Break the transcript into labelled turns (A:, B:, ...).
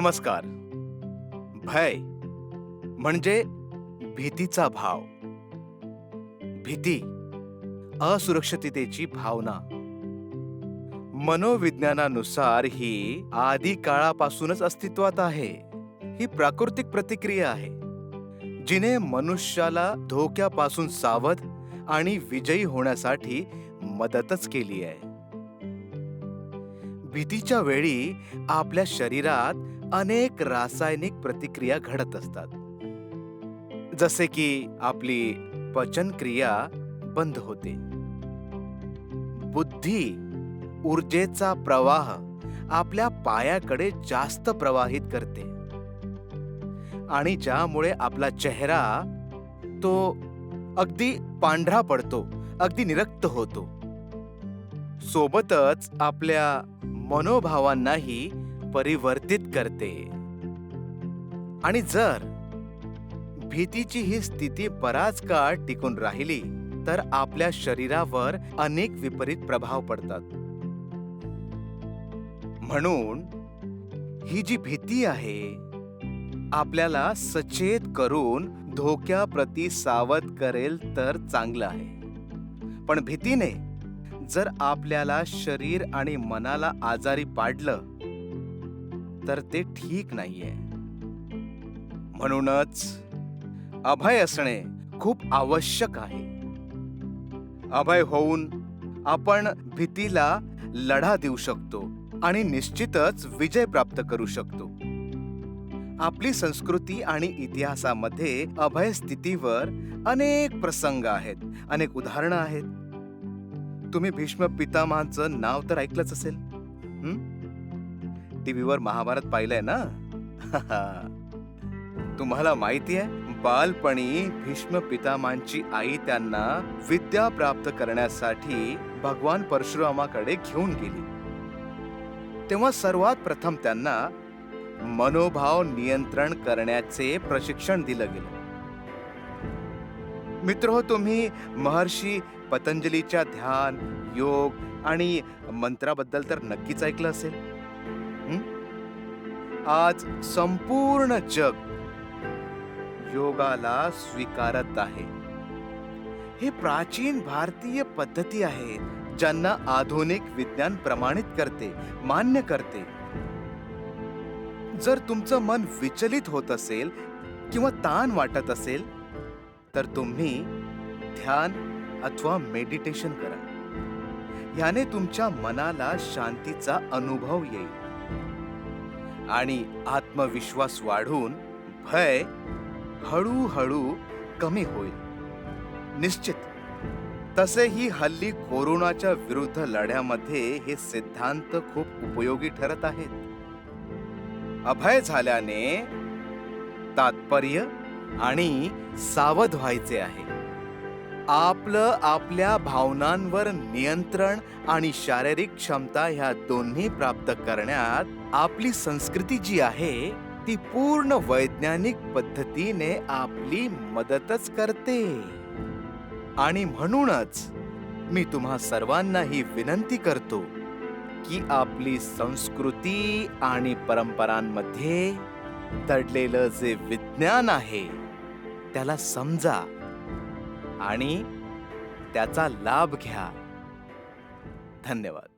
A: नमस्कार. भय म्हणजे भीतीचा भाव. भीती, असुरक्षिततेची भावना. मनोविज्ञानानुसार ही आधी काळापासूनच अस्तित्वात आहे. ही प्राकृतिक प्रतिक्रिया आहे, जिने मनुष्याला धोक्यापासून सावध आणि विजयी होण्यासाठी मदतच केली आहे. भीतीच्या वेळी आपल्या शरीरात अनेक रासायनिक प्रतिक्रिया घडत असतात. जसे की आपली पचनक्रिया बंद होते, बुद्धी ऊर्जेचा प्रवाह आपल्या पायाकडे जास्त प्रवाहित करते आणि ज्यामुळे आपला चेहरा तो अगदी पांढरा पडतो, अगदी निरक्त होतो. सोबतच आपल्या मनोभावांनाही परिवर्तित करते. आणि जर भीतीची ही स्थिती बराच काळ टिकून राहिली तर आपल्या शरीरावर अनेक विपरीत प्रभाव पडतात. म्हणून ही जी भीती आहे आपल्याला सचेत करून धोक्याप्रती सावध करेल तर चांगलं आहे. पण भीतीने जर आपल्याला शरीर आणि मनाला आजारी पाडलं तर ते ठीक नाहीये. म्हणूनच अभय असणे खूप आवश्यक आहे. अभय होऊन आपण भीतीला लढा देऊ शकतो आणि निश्चितच विजय प्राप्त करू शकतो. आपली संस्कृती आणि इतिहासामध्ये अभय स्थितीवर अनेक प्रसंग आहेत, अनेक उदाहरणं आहेत. तुम्ही भीष्म पितामहांचं नाव तर ऐकलंच असेल. टीव्हीवर महाभारत पाहिलंय ना? तुम्हाला माहिती आहे, बालपणी भीष्म पितामहांची आई त्यांना विद्या प्राप्त करण्यासाठी भगवान परशुरामाकडे घेऊन गेली. तेव्हा सर्वात प्रथम त्यांना मनोभाव नियंत्रण करण्याचे प्रशिक्षण दिलं गेलं. मित्रहो, तुम्ही महर्षी पतंजलीच्या ध्यान, योग आणि मंत्राबद्दल तर नक्कीच ऐकलं असेल. आज संपूर्ण जग योगाला स्वीकारत आहे. हे प्राचीन भारतीय पद्धती आहेत ज्यांना आधुनिक विज्ञान प्रमाणित करते, मान्य करते. जर तुमचं मन विचलित होत असेल किंवा ताण वाटत असेल तर तुम्ही ध्यान अथवा मेडिटेशन करा. याने तुमच्या मनाला शांतीचा अनुभव येईल आणि आत्मविश्वास वाढून भय हळूहळू कमी होईल. निश्चित. तसेही हल्ली कोरोनाच्या विरुद्ध लढ्यामध्ये हे सिद्धांत खूप उपयोगी ठरत आहेत. अभय झाल्याने तात्पर्य आणि सावध व्हायचे आहे. आपलं आपल्या भावनांवर नियंत्रण आणि शारीरिक क्षमता ह्या दोन्ही प्राप्त करण्यात आपली संस्कृती जी आहे ती पूर्ण वैज्ञानिक पद्धतीने आपली मदतच करते. आणि म्हणूनच मी तुम्हा सर्वांनाही विनंती करतो की आपली संस्कृती आणि परंपरांमध्ये दडलेलं जे विज्ञान आहे त्याला समजा आणि त्याचा लाभ घ्या. धन्यवाद.